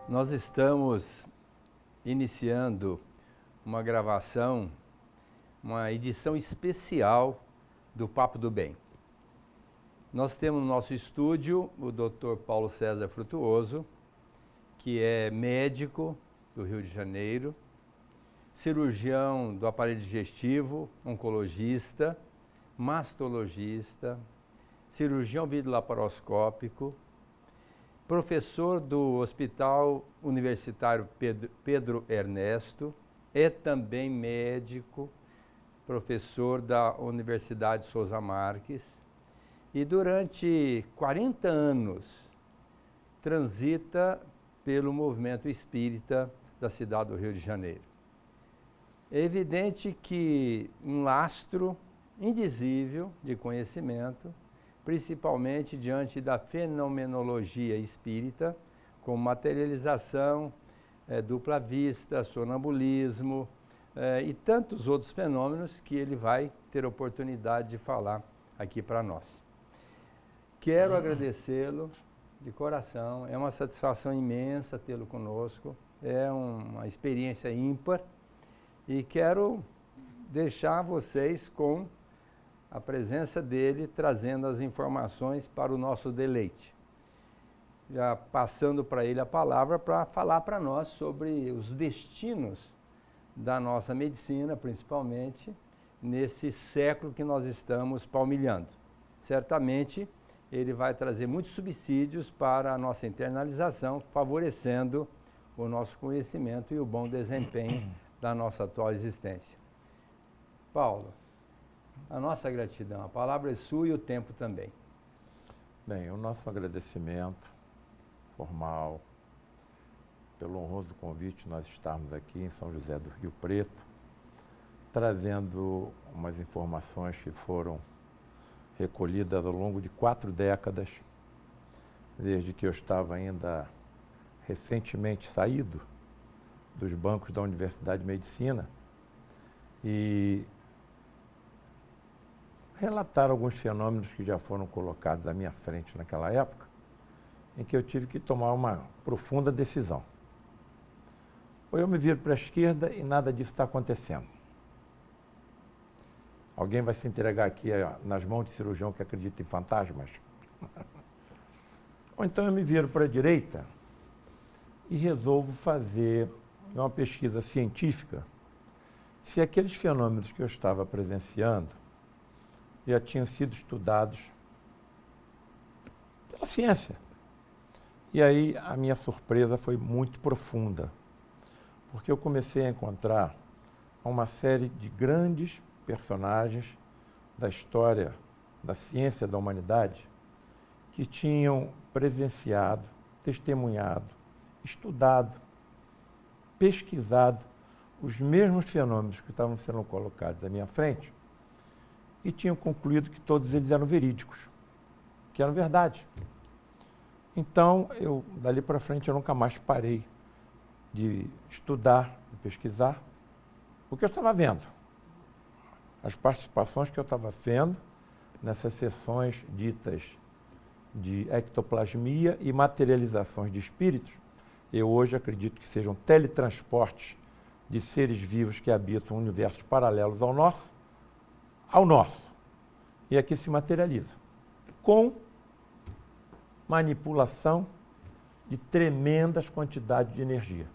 Nós estamos iniciando uma gravação, uma edição especial do Papo do Bem. Nós temos no nosso estúdio o Dr. Paulo César Frutuoso, que é médico do Rio de Janeiro, cirurgião do aparelho digestivo, oncologista, mastologista, cirurgião videolaparoscópico, professor do Hospital Universitário Pedro Ernesto, é também médico, professor da Universidade Souza Marques, e durante 40 anos transita pelo movimento espírita da cidade do Rio de Janeiro. É evidente que um lastro indizível de conhecimento, principalmente diante da fenomenologia espírita, como materialização, dupla vista, sonambulismo e tantos outros fenômenos que ele vai ter oportunidade de falar aqui para nós. Quero agradecê-lo de coração, é uma satisfação imensa tê-lo conosco, é uma experiência ímpar e quero deixar vocês com a presença dele, trazendo as informações para o nosso deleite. Já passando para ele a palavra para falar para nós sobre os destinos da nossa medicina, principalmente nesse século que nós estamos palmilhando. Certamente ele vai trazer muitos subsídios para a nossa internalização, favorecendo o nosso conhecimento e o bom desempenho da nossa atual existência. Paulo, a nossa gratidão, a palavra é sua e o tempo também. Bem, o nosso agradecimento formal pelo honroso convite de nós estarmos aqui em São José do Rio Preto, trazendo umas informações que foram recolhidas ao longo de 4 décadas, desde que eu estava ainda recentemente saído dos bancos da Universidade de Medicina e relatar alguns fenômenos que já foram colocados à minha frente naquela época, em que eu tive que tomar uma profunda decisão. Ou eu me viro para a esquerda e nada disso está acontecendo. Alguém vai se entregar aqui nas mãos de cirurgião que acredita em fantasmas? Ou então eu me viro para a direita e resolvo fazer uma pesquisa científica se aqueles fenômenos que eu estava presenciando já tinham sido estudados pela ciência. E aí a minha surpresa foi muito profunda, porque eu comecei a encontrar uma série de grandes personagens da história da ciência da humanidade que tinham presenciado, testemunhado, estudado, pesquisado os mesmos fenômenos que estavam sendo colocados à minha frente e tinham concluído que todos eles eram verídicos, que eram verdade. Então, dali para frente, eu nunca mais parei de estudar, de pesquisar o que eu estava vendo. As participações que eu estava vendo nessas sessões ditas de ectoplasmia e materializações de espíritos, eu hoje acredito que sejam teletransportes de seres vivos que habitam universos paralelos ao nosso, e aqui se materializa, com manipulação de tremendas quantidades de energia.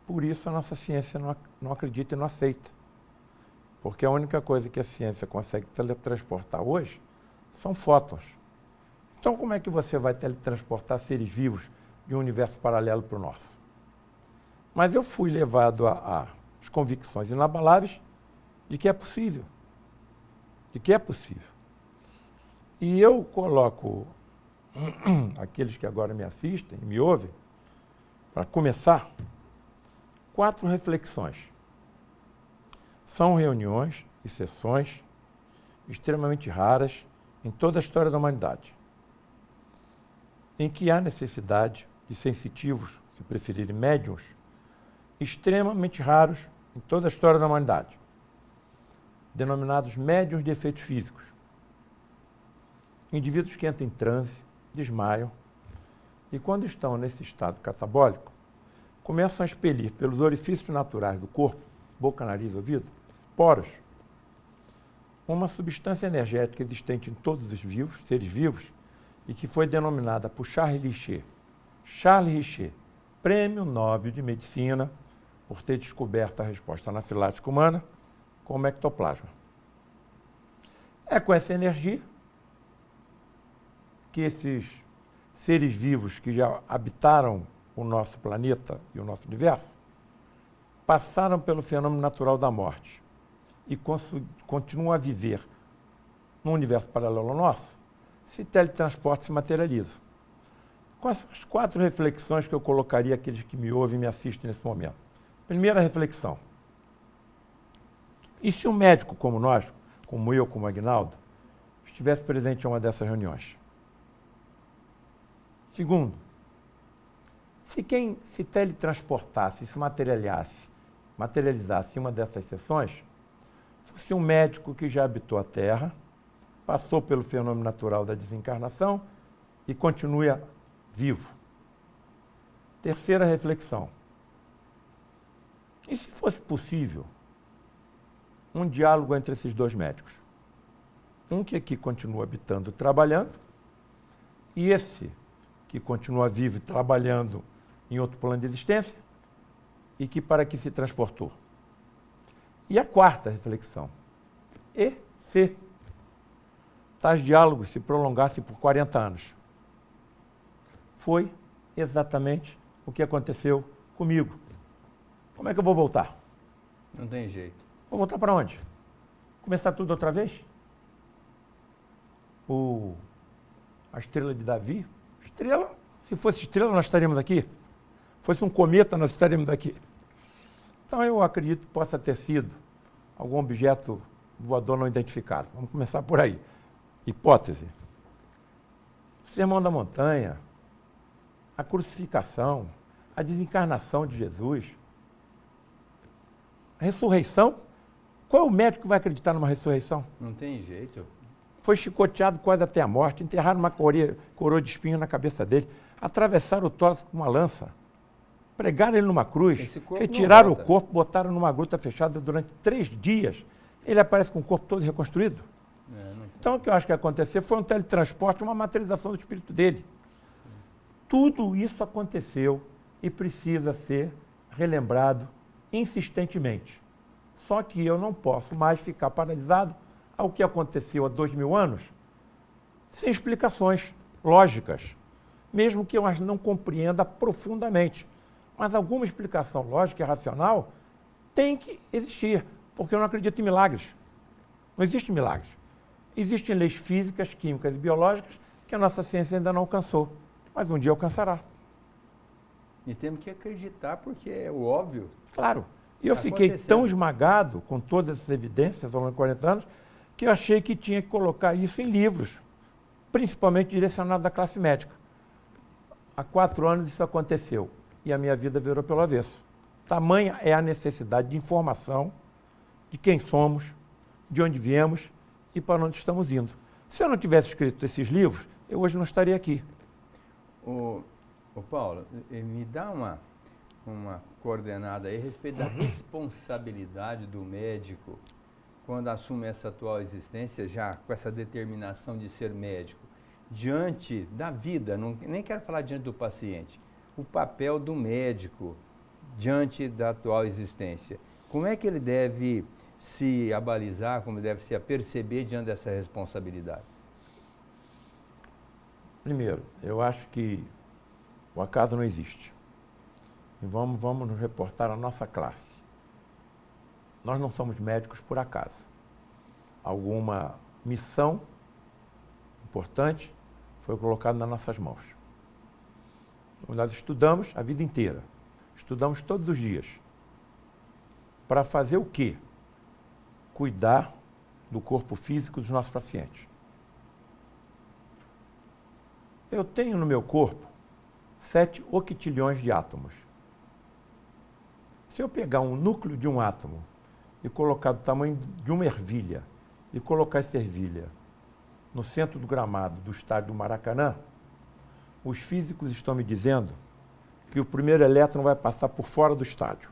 Por isso a nossa ciência não acredita e não aceita, porque a única coisa que a ciência consegue teletransportar hoje são fótons. Então como é que você vai teletransportar seres vivos de um universo paralelo para o nosso? Mas eu fui levado às convicções inabaláveis de que é possível. E eu coloco aqueles que agora me assistem e me ouvem, para começar, 4 reflexões. São reuniões e sessões extremamente raras em toda a história da humanidade, em que há necessidade de sensitivos, se preferirem médiuns, extremamente raros em toda a história da humanidade, denominados médiuns de efeitos físicos. Indivíduos que entram em transe, desmaiam, E quando estão nesse estado catabólico, começam a expelir pelos orifícios naturais do corpo, boca, nariz, ouvido, poros, uma substância energética existente em todos os vivos, seres vivos, e que foi denominada por Charles Richer, Prêmio Nobel de Medicina, por ter descoberto a resposta anafilática humana como ectoplasma. É com essa energia que esses seres vivos que já habitaram o nosso planeta e o nosso universo passaram pelo fenômeno natural da morte e continuam a viver num universo paralelo ao nosso, se teletransportam e se materializam. Com as 4 reflexões que eu colocaria àqueles que me ouvem e me assistem nesse momento. Primeira reflexão. E se um médico como nós, como eu, como Aguinaldo, estivesse presente em uma dessas reuniões? Segundo, se quem se teletransportasse, se materializasse em uma dessas sessões, fosse um médico que já habitou a Terra, passou pelo fenômeno natural da desencarnação e continua vivo. Terceira reflexão. E se fosse possível um diálogo entre esses 2 médicos? Um que aqui continua habitando e trabalhando, e esse que continua vivo e trabalhando em outro plano de existência, e que para que se transportou. E a 4ª reflexão. E se tais diálogos se prolongassem por 40 anos? Foi exatamente o que aconteceu comigo. Como é que eu vou voltar? Não tem jeito. Vou voltar para onde? Começar tudo outra vez? A estrela de Davi? Se fosse estrela, nós estaríamos aqui. Fosse um cometa, nós estaríamos aqui. Então eu acredito que possa ter sido algum objeto voador não identificado. Vamos começar por aí. Hipótese. O Sermão da Montanha, a crucificação, a desencarnação de Jesus, a ressurreição. Qual é o médico que vai acreditar numa ressurreição? Não tem jeito. Foi chicoteado quase até a morte, enterraram uma coroa de espinho na cabeça dele, atravessaram o tórax com uma lança, pregaram ele numa cruz, retiraram o corpo, botaram numa gruta fechada durante 3 dias. Ele aparece com o corpo todo reconstruído. Então, o que eu acho que aconteceu foi um teletransporte, uma materialização do espírito dele. Tudo isso aconteceu e precisa ser relembrado insistentemente. Só que eu não posso mais ficar paralisado ao que aconteceu há 2000 anos, sem explicações lógicas, mesmo que eu as não compreenda profundamente. Mas alguma explicação lógica e racional tem que existir, porque eu não acredito em milagres. Não existe milagres. Existem leis físicas, químicas e biológicas que a nossa ciência ainda não alcançou, mas um dia alcançará. E temos que acreditar, porque é o óbvio. Claro. E eu fiquei tão esmagado com todas essas evidências ao longo de 40 anos, que eu achei que tinha que colocar isso em livros, principalmente direcionados à classe médica. Há 4 anos isso aconteceu e a minha vida virou pelo avesso. Tamanha é a necessidade de informação de quem somos, de onde viemos e para onde estamos indo. Se eu não tivesse escrito esses livros, eu hoje não estaria aqui. Ô Paulo, me dá uma coordenada aí a respeito da responsabilidade do médico quando assume essa atual existência, já com essa determinação de ser médico, diante da vida, nem quero falar diante do paciente, o papel do médico diante da atual existência. Como é que ele deve se abalizar, como deve se aperceber diante dessa responsabilidade? Primeiro, eu acho que o acaso não existe. E vamos nos reportar à nossa classe. Nós não somos médicos por acaso. Alguma missão importante foi colocada nas nossas mãos. Nós estudamos a vida inteira. Estudamos todos os dias. Para fazer o quê? Cuidar do corpo físico dos nossos pacientes. Eu tenho no meu corpo 7 octilhões de átomos. Se eu pegar um núcleo de um átomo e colocar do tamanho de uma ervilha, e colocar essa ervilha no centro do gramado do estádio do Maracanã, os físicos estão me dizendo que o primeiro elétron vai passar por fora do estádio.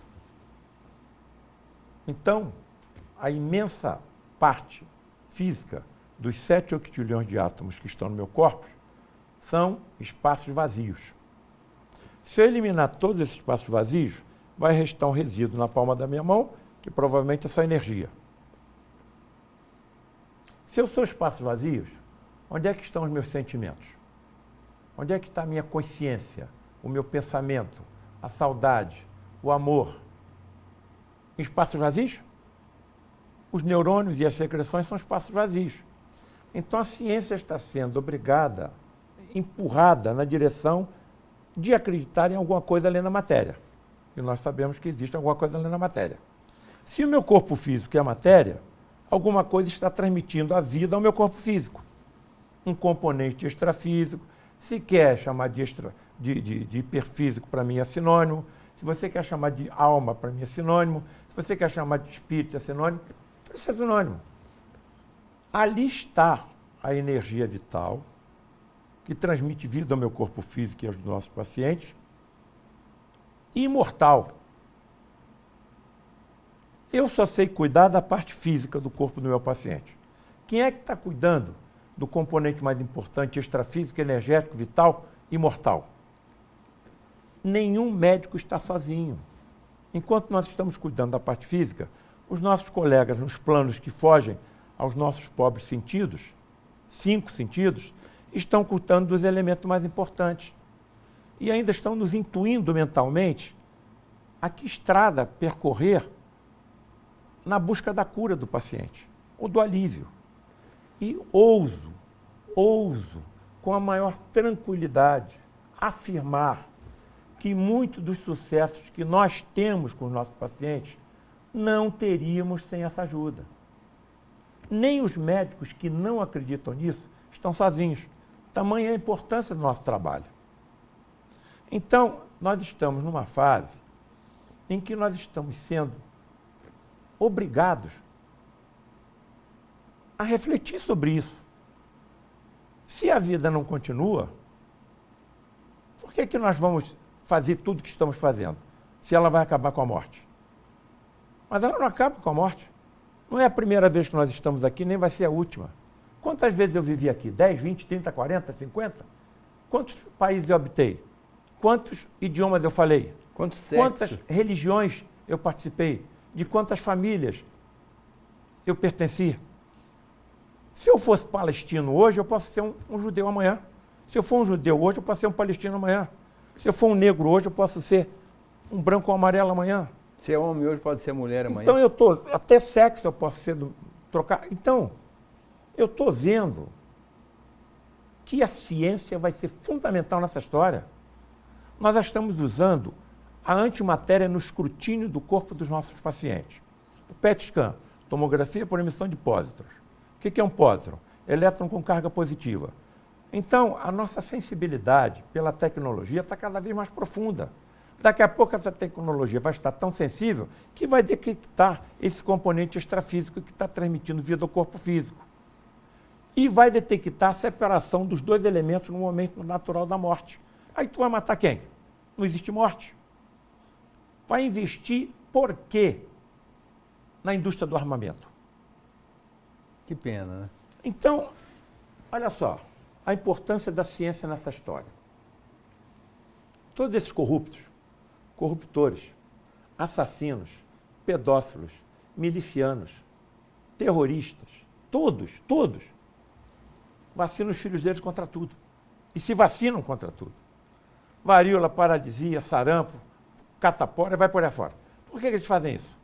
Então, a imensa parte física dos 7 octilhões de átomos que estão no meu corpo são espaços vazios. Se eu eliminar todos esses espaços vazios, vai restar um resíduo na palma da minha mão, que provavelmente é só energia. Se eu sou espaços vazios, onde é que estão os meus sentimentos? Onde é que está a minha consciência, o meu pensamento, a saudade, o amor? Em espaços vazios? Os neurônios e as secreções são espaços vazios. Então a ciência está sendo obrigada, empurrada na direção de acreditar em alguma coisa além da matéria. E nós sabemos que existe alguma coisa além da matéria. Se o meu corpo físico é a matéria, alguma coisa está transmitindo a vida ao meu corpo físico. Um componente extrafísico, se quer chamar de hiperfísico, para mim é sinônimo. Se você quer chamar de alma, para mim é sinônimo. Se você quer chamar de espírito, é sinônimo. Isso é sinônimo. Ali está a energia vital que transmite vida ao meu corpo físico e aos nossos pacientes, e imortal. Eu só sei cuidar da parte física do corpo do meu paciente. Quem é que está cuidando do componente mais importante, extrafísico, energético, vital, imortal? Nenhum médico está sozinho. Enquanto nós estamos cuidando da parte física, os nossos colegas nos planos que fogem aos nossos pobres sentidos, 5 sentidos, estão cuidando dos elementos mais importantes. E ainda estão nos intuindo mentalmente a que estrada percorrer na busca da cura do paciente, ou do alívio. E ouso, com a maior tranquilidade, afirmar que muitos dos sucessos que nós temos com os nossos pacientes não teríamos sem essa ajuda. Nem os médicos que não acreditam nisso estão sozinhos. Tamanha a importância do nosso trabalho. Então, nós estamos numa fase em que nós estamos sendo obrigados a refletir sobre isso. Se a vida não continua, por que nós vamos fazer tudo o que estamos fazendo, se ela vai acabar com a morte? Mas ela não acaba com a morte. Não é a primeira vez que nós estamos aqui, nem vai ser a última. Quantas vezes eu vivi aqui? 10, 20, 30, 40, 50? Quantos países eu habitei? Quantos idiomas eu falei? Quantas religiões eu participei? De quantas famílias eu pertenci? Se eu fosse palestino hoje, eu posso ser um judeu amanhã. Se eu for um judeu hoje, eu posso ser um palestino amanhã. Se eu for um negro hoje, eu posso ser um branco ou amarelo amanhã. Se é homem hoje, pode ser mulher amanhã. Então até sexo eu posso ser trocar. Então, eu estou vendo que a ciência vai ser fundamental nessa história. Nós já estamos usando a antimatéria no escrutínio do corpo dos nossos pacientes. O PET scan, tomografia por emissão de pósitrons. O que é um pósitron? Elétron com carga positiva. Então, a nossa sensibilidade pela tecnologia está cada vez mais profunda. Daqui a pouco essa tecnologia vai estar tão sensível que vai detectar esse componente extrafísico que está transmitindo vida ao corpo físico. E vai detectar a separação dos dois elementos no momento natural da morte. Aí tu vai matar quem? Não existe morte. Vai investir por quê na indústria do armamento? Que pena, né? Então, olha só, a importância da ciência nessa história. Todos esses corruptores, assassinos, pedófilos, milicianos, terroristas, todos, vacinam os filhos deles contra tudo. E se vacinam contra tudo. Varíola, paralisia, sarampo, catapora, vai por aí fora. Por que eles fazem isso?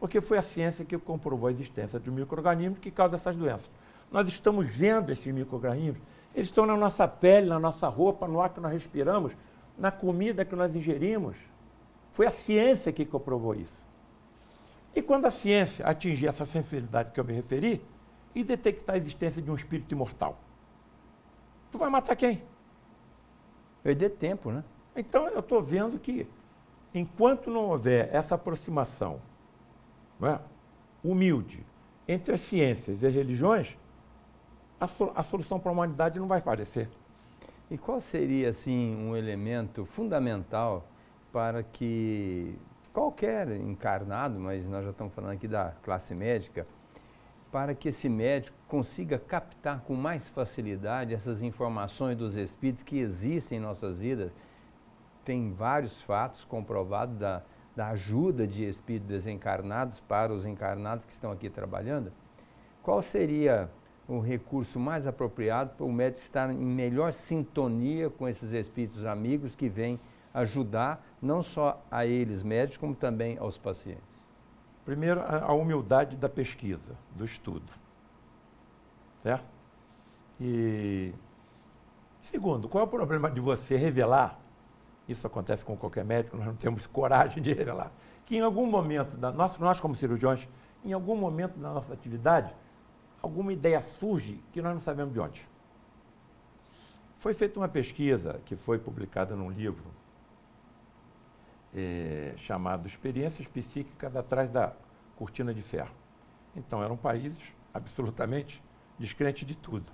Porque foi a ciência que comprovou a existência de micro-organismos que causam essas doenças. Nós estamos vendo esses micro-organismos, eles estão na nossa pele, na nossa roupa, no ar que nós respiramos, na comida que nós ingerimos. Foi a ciência que comprovou isso. E quando a ciência atingir essa sensibilidade que eu me referi e detectar a existência de um espírito imortal, tu vai matar quem? Perder tempo, né? Então, eu estou vendo que, enquanto não houver essa aproximação, não é, humilde entre as ciências e as religiões, a solução para a humanidade não vai aparecer. E qual seria, assim, um elemento fundamental para que qualquer encarnado, mas nós já estamos falando aqui da classe médica, para que esse médico consiga captar com mais facilidade essas informações dos espíritos que existem em nossas vidas? Tem vários fatos comprovados da ajuda de espíritos desencarnados para os encarnados que estão aqui trabalhando. Qual seria o recurso mais apropriado para o médico estar em melhor sintonia com esses espíritos amigos que vêm ajudar não só a eles médicos, como também aos pacientes? Primeiro, a humildade da pesquisa, do estudo. Certo? E segundo, qual é o problema de você revelar? Isso acontece com qualquer médico, nós não temos coragem de revelar. Que em algum momento, nós como cirurgiões, em algum momento da nossa atividade, alguma ideia surge que nós não sabemos de onde. Foi feita uma pesquisa que foi publicada num livro chamado Experiências Psíquicas Atrás da Cortina de Ferro. Então, eram países absolutamente descrentes de tudo.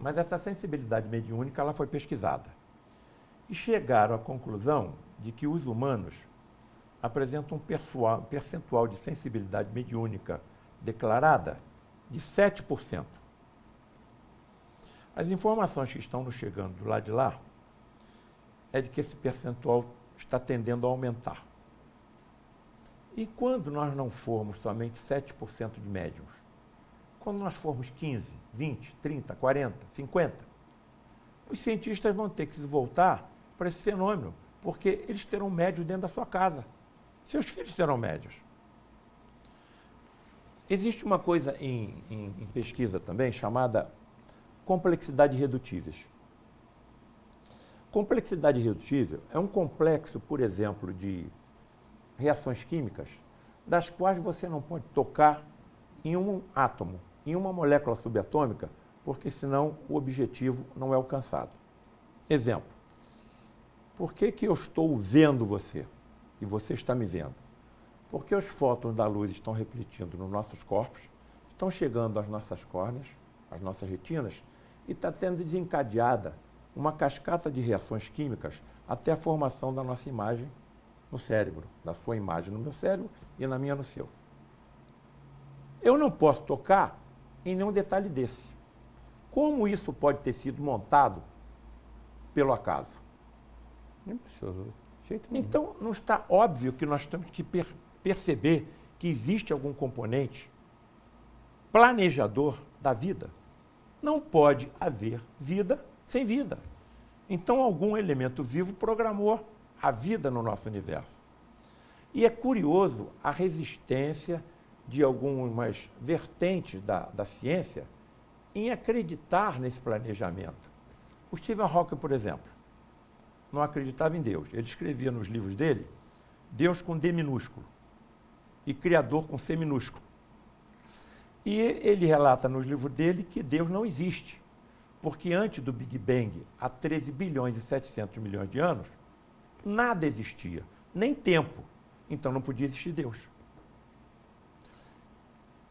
Mas essa sensibilidade mediúnica ela foi pesquisada. E chegaram à conclusão de que os humanos apresentam um percentual de sensibilidade mediúnica declarada de 7%. As informações que estão nos chegando do lado de lá é de que esse percentual está tendendo a aumentar. E quando nós não formos somente 7% de médiums, quando nós formos 15, 20, 30, 40, 50, os cientistas vão ter que se voltar para esse fenômeno, porque eles terão médios dentro da sua casa. Seus filhos terão médios. Existe uma coisa em pesquisa também chamada complexidade redutíveis. Complexidade redutível é um complexo, por exemplo, de reações químicas, das quais você não pode tocar em um átomo, em uma molécula subatômica, porque senão o objetivo não é alcançado. Exemplo, por que eu estou vendo você e você está me vendo? Porque os fótons da luz estão refletindo nos nossos corpos, estão chegando às nossas córneas, às nossas retinas, e está sendo desencadeada uma cascata de reações químicas até a formação da nossa imagem no cérebro, da sua imagem no meu cérebro e na minha no seu. Eu não posso tocar em nenhum detalhe desse. Como isso pode ter sido montado pelo acaso? Então, não está óbvio que nós temos que perceber que existe algum componente planejador da vida. Não pode haver vida sem vida. Então, algum elemento vivo programou a vida no nosso universo. E é curioso a resistência de algumas vertentes da ciência em acreditar nesse planejamento. O Stephen Hawking, por exemplo, não acreditava em Deus. Ele escrevia nos livros dele Deus com D minúsculo e Criador com C minúsculo. E ele relata nos livros dele que Deus não existe, porque antes do Big Bang, há 13 bilhões e 700 milhões de anos, nada existia, nem tempo. Então não podia existir Deus.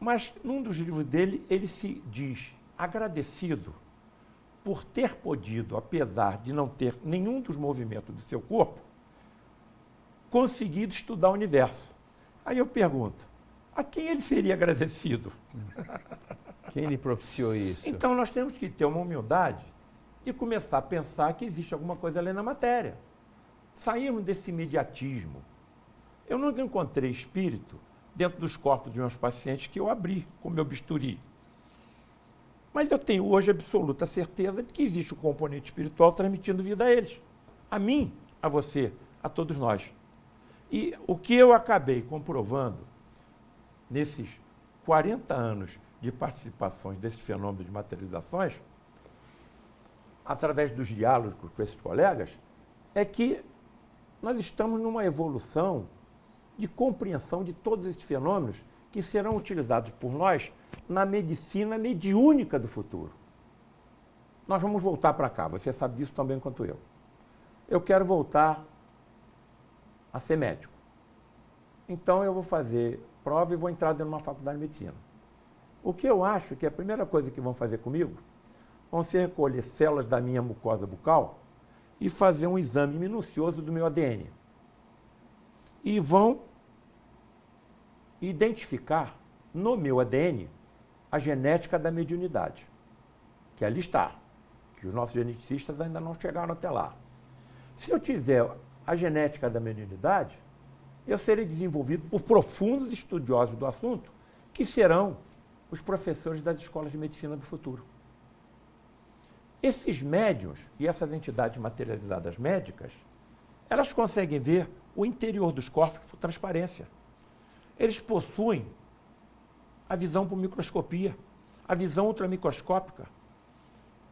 Mas num dos livros dele, ele se diz agradecido por ter podido, apesar de não ter nenhum dos movimentos do seu corpo, conseguido estudar o universo. Aí eu pergunto, a quem ele seria agradecido? Quem lhe propiciou isso? Então nós temos que ter uma humildade de começar a pensar que existe alguma coisa além da matéria. Saímos desse imediatismo. Eu nunca encontrei espírito dentro dos corpos dos meus pacientes que eu abri com meu bisturi. Mas eu tenho hoje absoluta certeza de que existe um componente espiritual transmitindo vida a eles. A mim, a você, a todos nós. E o que eu acabei comprovando nesses 40 anos de participações desses fenômenos de materializações, através dos diálogos com esses colegas, é que nós estamos numa evolução de compreensão de todos esses fenômenos que serão utilizados por nós na medicina mediúnica do futuro. Nós vamos voltar para cá, você sabe disso tão bem quanto eu. Eu quero voltar a ser médico. Então eu vou fazer prova e vou entrar dentro de uma faculdade de medicina. O que eu acho que a primeira coisa que vão fazer comigo, vão ser recolher células da minha mucosa bucal e fazer um exame minucioso do meu ADN. E vão identificar no meu ADN a genética da mediunidade, que ali está, que os nossos geneticistas ainda não chegaram até lá. Se eu tiver a genética da mediunidade, eu serei desenvolvido por profundos estudiosos do assunto, que serão os professores das escolas de medicina do futuro. Esses médiuns e essas entidades materializadas médicas, elas conseguem ver o interior dos corpos por transparência. Eles possuem a visão por microscopia, a visão ultramicroscópica.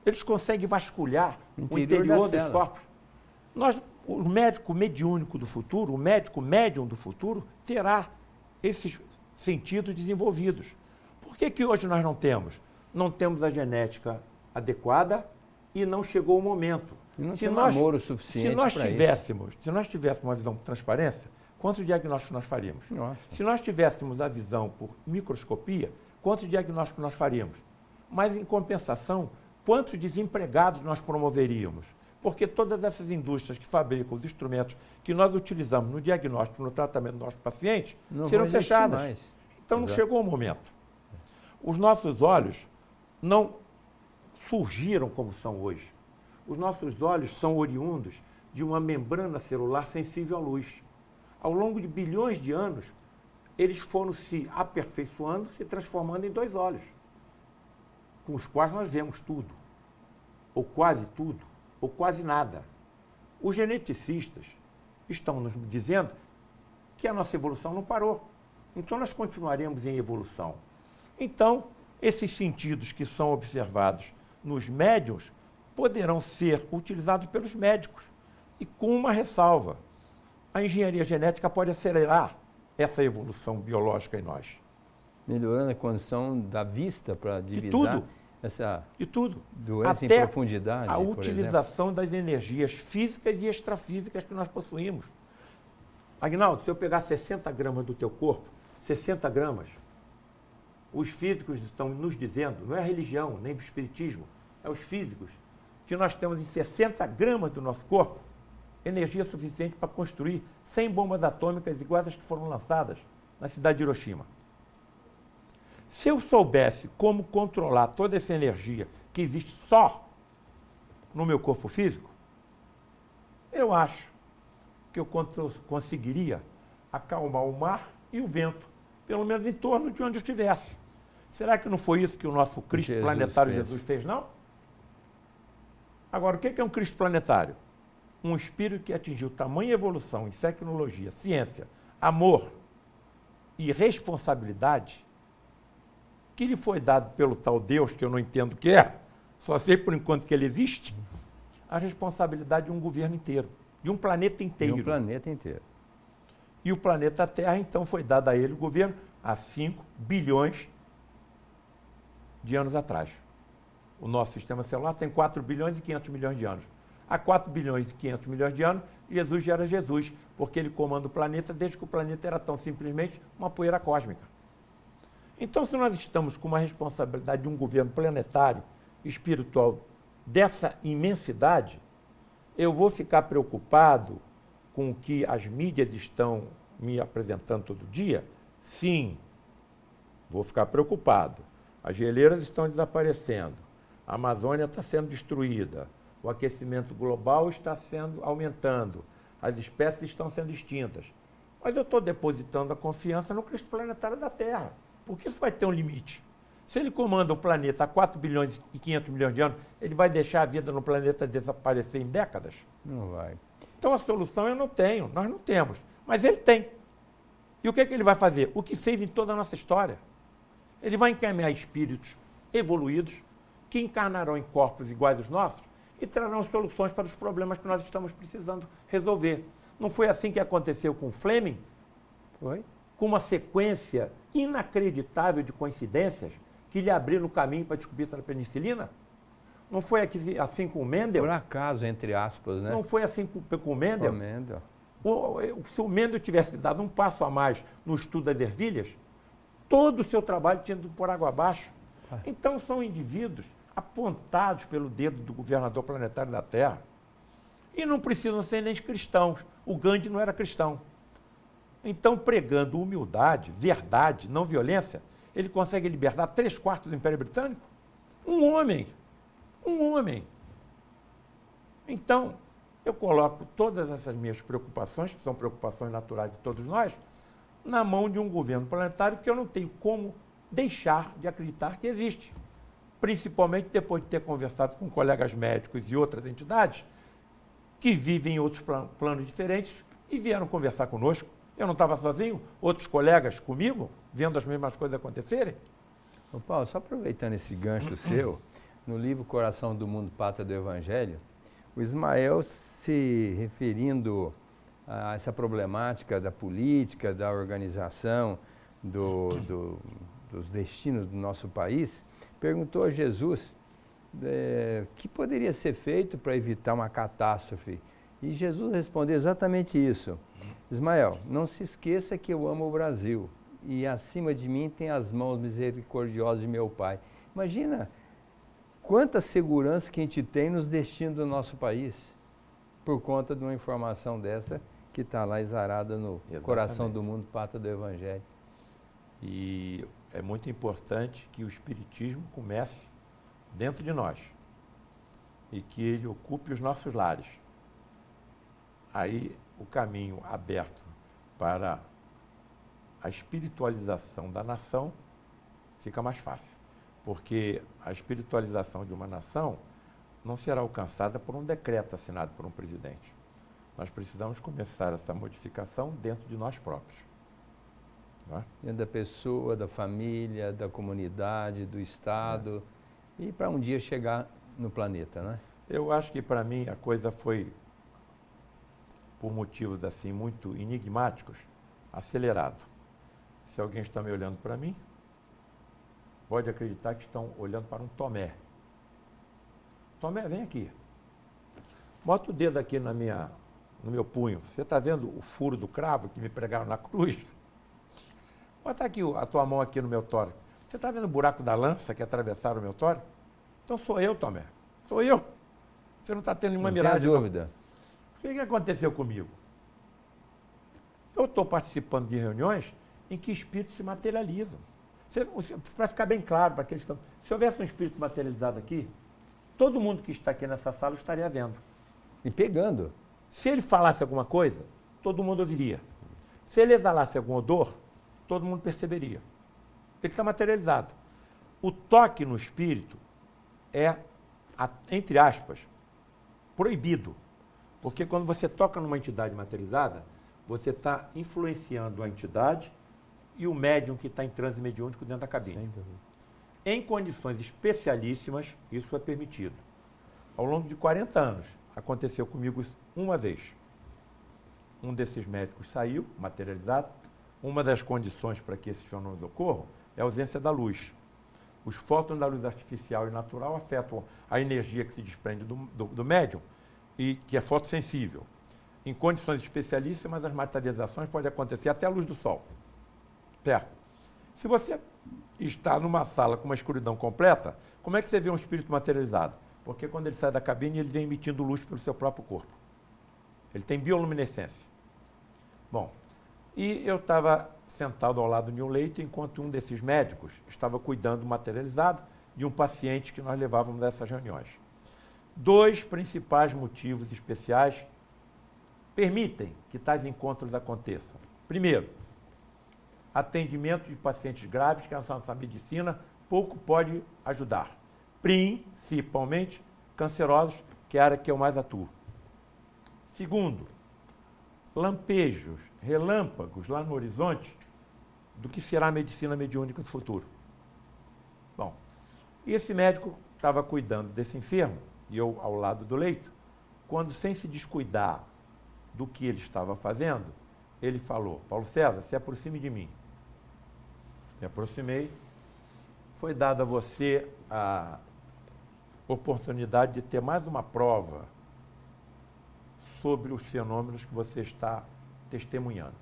Eles conseguem vasculhar o interior dos corpos. O médico mediúnico do futuro, o médico médium do futuro, terá esses sentidos desenvolvidos. Por que hoje nós não temos? Não temos a genética adequada e não chegou o momento. E não tem namoro suficiente para isso. Se nós tivéssemos uma visão por transparência, quantos diagnósticos nós faríamos? Nossa. Se nós tivéssemos a visão por microscopia, quantos diagnósticos nós faríamos? Mas, em compensação, quantos desempregados nós promoveríamos? Porque todas essas indústrias que fabricam os instrumentos que nós utilizamos no diagnóstico, no tratamento dos nossos pacientes, serão fechadas. Mais. Então, não chegou o momento. Os nossos olhos não surgiram como são hoje. Os nossos olhos são oriundos de uma membrana celular sensível à luz. Ao longo de bilhões de anos, eles foram se aperfeiçoando, se transformando em 2 olhos, com os quais nós vemos tudo, ou quase tudo, ou quase nada. Os geneticistas estão nos dizendo que a nossa evolução não parou. Então, nós continuaremos em evolução. Então, esses sentidos que são observados nos médiuns poderão ser utilizados pelos médicos. E com uma ressalva, a engenharia genética pode acelerar essa evolução biológica em nós. Melhorando a condição da vista para divisar essa doença até em profundidade. A utilização das energias físicas e extrafísicas que nós possuímos. Aguinaldo, se eu pegar 60 gramas do teu corpo, 60 gramas, os físicos estão nos dizendo, não é a religião, nem o espiritismo, é os físicos, que nós temos em 60 gramas do nosso corpo energia suficiente para construir 100 bombas atômicas iguais às que foram lançadas na cidade de Hiroshima. Se eu soubesse como controlar toda essa energia que existe só no meu corpo físico, eu acho que eu conseguiria acalmar o mar e o vento, pelo menos em torno de onde eu estivesse. Será que não foi isso que o nosso Cristo planetário Jesus fez, não? Agora, o que é um Cristo planetário? Um espírito que atingiu tamanha evolução em tecnologia, ciência, amor e responsabilidade, que lhe foi dado pelo tal Deus, que eu não entendo o que é, só sei por enquanto que ele existe, a responsabilidade de um governo inteiro, de um planeta inteiro. De um planeta inteiro. E o planeta Terra, então, foi dado a ele o governo há 5 bilhões de anos atrás. O nosso sistema celular tem 4 bilhões e 500 milhões de anos. Há 4 bilhões e 500 milhões de anos, Jesus já era Jesus, porque ele comanda o planeta desde que o planeta era tão simplesmente uma poeira cósmica. Então, se nós estamos com uma responsabilidade de um governo planetário, espiritual, dessa imensidade, eu vou ficar preocupado com o que as mídias estão me apresentando todo dia? Sim, vou ficar preocupado. As geleiras estão desaparecendo, a Amazônia está sendo destruída, o aquecimento global está aumentando, as espécies estão sendo extintas. Mas eu estou depositando a confiança no Cristo planetário da Terra, porque isso vai ter um limite. Se ele comanda o planeta há 4 bilhões e 500 milhões de anos, ele vai deixar a vida no planeta desaparecer em décadas? Não vai. Então a solução eu não tenho, nós não temos, mas ele tem. E o que ele vai fazer? O que fez em toda a nossa história. Ele vai encaminhar espíritos evoluídos que encarnarão em corpos iguais aos nossos e trarão soluções para os problemas que nós estamos precisando resolver. Não foi assim que aconteceu com Fleming? Foi. Com uma sequência inacreditável de coincidências que lhe abriram o caminho para descobrir a penicilina? Não foi assim com o Mendel? Por acaso, entre aspas, né? Não foi assim com o Mendel? Com o Mendel. Se o Mendel tivesse dado um passo a mais no estudo das ervilhas, todo o seu trabalho tinha ido por água abaixo. Então, são indivíduos apontados pelo dedo do governador planetário da Terra. E não precisam ser nem cristãos. O Gandhi não era cristão. Então, pregando humildade, verdade, não violência, ele consegue libertar 3/4 do Império Britânico? Um homem. Um homem. Então, eu coloco todas essas minhas preocupações, que são preocupações naturais de todos nós, na mão de um governo planetário que eu não tenho como deixar de acreditar que existe. Principalmente depois de ter conversado com colegas médicos e outras entidades que vivem em outros planos diferentes e vieram conversar conosco. Eu não estava sozinho, outros colegas comigo, vendo as mesmas coisas acontecerem. Ô Paulo, só aproveitando esse gancho seu, no livro Coração do Mundo, Pátria do Evangelho, o Ismael, se referindo a essa problemática da política, da organização, dos destinos do nosso país, perguntou a Jesus o que poderia ser feito para evitar uma catástrofe. E Jesus respondeu exatamente isso. Ismael, não se esqueça que eu amo o Brasil e acima de mim tem as mãos misericordiosas de meu Pai. Imagina quanta segurança que a gente tem nos destinos do nosso país por conta de uma informação dessa que está lá exarada no Coração do Mundo, Pátria do Evangelho. E é muito importante que o Espiritismo comece dentro de nós e que ele ocupe os nossos lares. Aí o caminho aberto para a espiritualização da nação fica mais fácil, porque a espiritualização de uma nação não será alcançada por um decreto assinado por um presidente. Nós precisamos começar essa modificação dentro de nós próprios. Não é? Dentro da pessoa, da família, da comunidade, do Estado, e para um dia chegar no planeta, né? Eu acho que para mim a coisa foi, por motivos assim muito enigmáticos, acelerado. Se alguém está me olhando para mim, pode acreditar que estão olhando para um Tomé. Tomé, vem aqui. Bota o dedo aqui no meu punho. Você está vendo o furo do cravo que me pregaram na cruz? Bota aqui a tua mão aqui no meu tórax. Você está vendo o buraco da lança que atravessaram o meu tórax? Então sou eu, Tomé. Sou eu. Você não está tendo nenhuma miragem. Não tenho dúvida. O que aconteceu comigo? Eu estou participando de reuniões em que espíritos se materializam. Para ficar bem claro para aqueles que estão... Se houvesse um espírito materializado aqui, todo mundo que está aqui nessa sala estaria vendo. E pegando. Se ele falasse alguma coisa, todo mundo ouviria. Se ele exalasse algum odor, todo mundo perceberia. Ele está materializado. O toque no espírito é, entre aspas, proibido. Porque quando você toca numa entidade materializada, você está influenciando a entidade e o médium que está em transe mediúnico dentro da cabine. Em condições especialíssimas, isso é permitido. Ao longo de 40 anos, aconteceu comigo isso uma vez. Um desses médicos saiu, materializado. Uma das condições para que esses fenômenos ocorram é a ausência da luz. Os fótons da luz artificial e natural afetam a energia que se desprende do médium e que é fotossensível. Em condições especialíssimas, as materializações podem acontecer até a luz do sol. Certo? Se você está numa sala com uma escuridão completa, como é que você vê um espírito materializado? Porque quando ele sai da cabine, ele vem emitindo luz pelo seu próprio corpo. Ele tem bioluminescência. Bom, e eu estava sentado ao lado de um leito, enquanto um desses médicos estava cuidando materializado de um paciente que nós levávamos a essas reuniões. 2 principais motivos especiais permitem que tais encontros aconteçam. Primeiro, atendimento de pacientes graves que a nossa medicina pouco pode ajudar, principalmente cancerosos, que é a área que eu mais atuo. Segundo, lampejos, relâmpagos lá no horizonte do que será a medicina mediúnica do futuro. Bom, e esse médico estava cuidando desse enfermo, e eu ao lado do leito, quando, sem se descuidar do que ele estava fazendo, ele falou: Paulo César, se aproxime de mim. Me aproximei. Foi dada a você a oportunidade de ter mais uma prova sobre os fenômenos que você está testemunhando.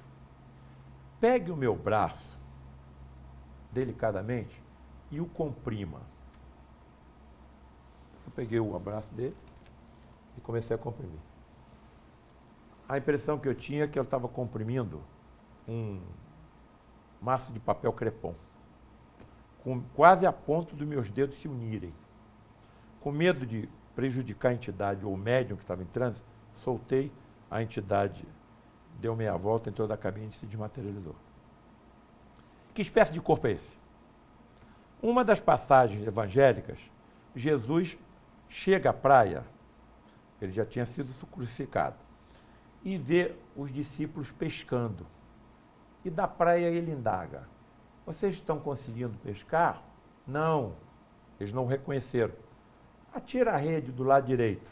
Pegue o meu braço, delicadamente, e o comprima. Eu peguei o abraço dele e comecei a comprimir. A impressão que eu tinha é que eu estava comprimindo um maço de papel crepom, quase a ponto dos meus dedos se unirem. Com medo de prejudicar a entidade ou o médium que estava em transe, soltei, a entidade deu meia volta, entrou da cabine e se desmaterializou. Que espécie de corpo é esse? Uma das passagens evangélicas, Jesus chega à praia, ele já tinha sido crucificado, e vê os discípulos pescando. E da praia ele indaga: vocês estão conseguindo pescar? Não, eles não reconheceram. Atira a rede do lado direito.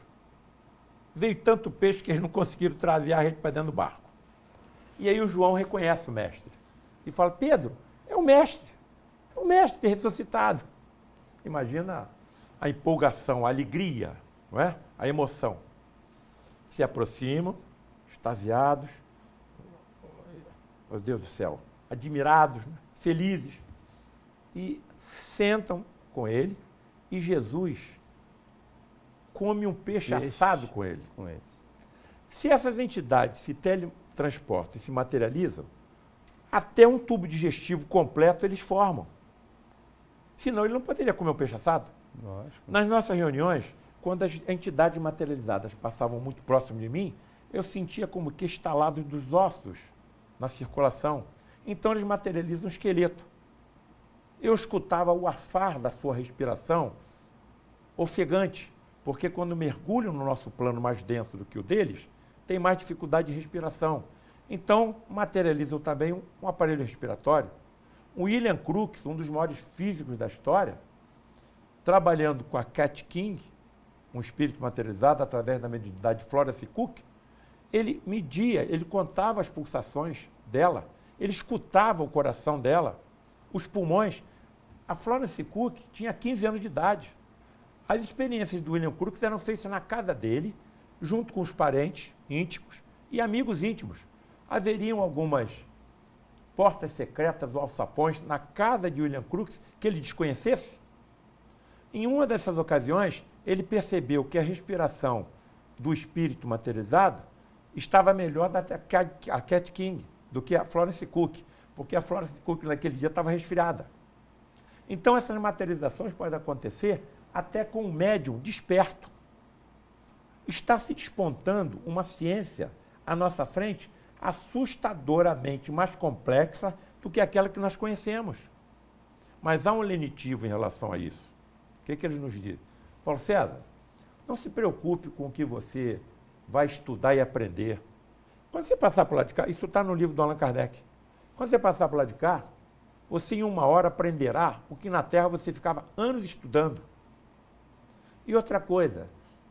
Veio tanto peixe que eles não conseguiram trazer a rede para dentro do barco. E aí o João reconhece o mestre e fala: Pedro, é o mestre ressuscitado. Imagina a empolgação, a alegria, não é? A emoção. Se aproximam, extasiados, meu Deus do céu, admirados, né? Felizes, e sentam com ele, e Jesus come um peixe assado com ele. Se essas entidades se teletransportam e se materializam, até um tubo digestivo completo eles formam. Senão ele não poderia comer um peixe assado. Lógico. Nas nossas reuniões, quando as entidades materializadas passavam muito próximo de mim, eu sentia como que estalados dos ossos na circulação. Então eles materializam um esqueleto. Eu escutava o afar da sua respiração ofegante, porque quando mergulham no nosso plano mais denso do que o deles, tem mais dificuldade de respiração. Então, materializam também um aparelho respiratório. O William Crookes, um dos maiores físicos da história, trabalhando com a Cat King, um espírito materializado através da mediunidade Florence Cook, ele media, ele contava as pulsações dela, ele escutava o coração dela, os pulmões. A Florence Cook tinha 15 anos de idade. As experiências do William Crookes eram feitas na casa dele, junto com os parentes íntimos e amigos íntimos. Haveriam algumas portas secretas ou alçapões na casa de William Crookes que ele desconhecesse? Em uma dessas ocasiões, ele percebeu que a respiração do espírito materializado estava melhor do que a Cat King, do que a Florence Cook, porque a Florence Cook naquele dia estava resfriada. Então essas materializações podem acontecer até com um médium desperto. Está se despontando uma ciência à nossa frente assustadoramente mais complexa do que aquela que nós conhecemos. Mas há um lenitivo em relação a isso. O que eles nos dizem? Paulo César, não se preocupe com o que você vai estudar e aprender. Quando você passar por lá de cá, isso está no livro do Allan Kardec, quando você passar por lá de cá, você em 1 hora aprenderá o que na Terra você ficava anos estudando. E outra coisa,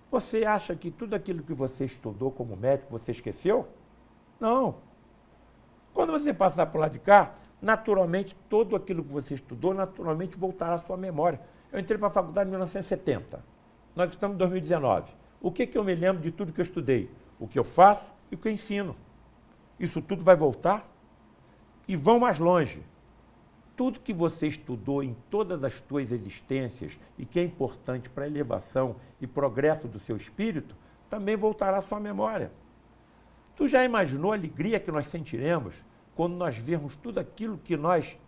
você acha que tudo aquilo que você estudou como médico, você esqueceu? Não. Quando você passar por lá de cá, naturalmente, tudo aquilo que você estudou, naturalmente voltará à sua memória. Eu entrei para a faculdade em 1970. Nós estamos em 2019. O que eu me lembro de tudo que eu estudei? O que eu faço e o que eu ensino. Isso tudo vai voltar? E vão mais longe. Tudo que você estudou em todas as tuas existências e que é importante para a elevação e progresso do seu espírito, também voltará à sua memória. Tu já imaginou a alegria que nós sentiremos quando nós vermos tudo aquilo que nós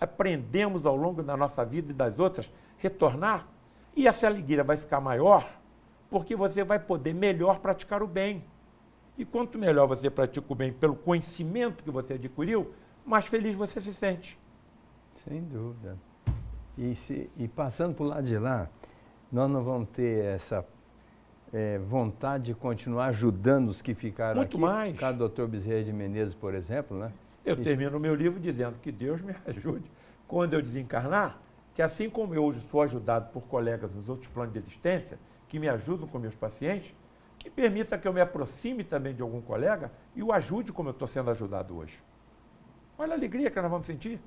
aprendemos ao longo da nossa vida e das outras retornar? E essa alegria vai ficar maior porque você vai poder melhor praticar o bem. E quanto melhor você pratica o bem pelo conhecimento que você adquiriu, mais feliz você se sente. Sem dúvida. E passando por lado de lá, nós não vamos ter essa vontade de continuar ajudando os que ficaram muito aqui? Mais. O caso do Dr. Bezerra de Menezes, por exemplo, né? Eu termino o meu livro dizendo que Deus me ajude quando eu desencarnar, que assim como eu hoje sou ajudado por colegas nos outros planos de existência, que me ajudam com meus pacientes, que permita que eu me aproxime também de algum colega e o ajude como eu estou sendo ajudado hoje. Olha a alegria que nós vamos sentir.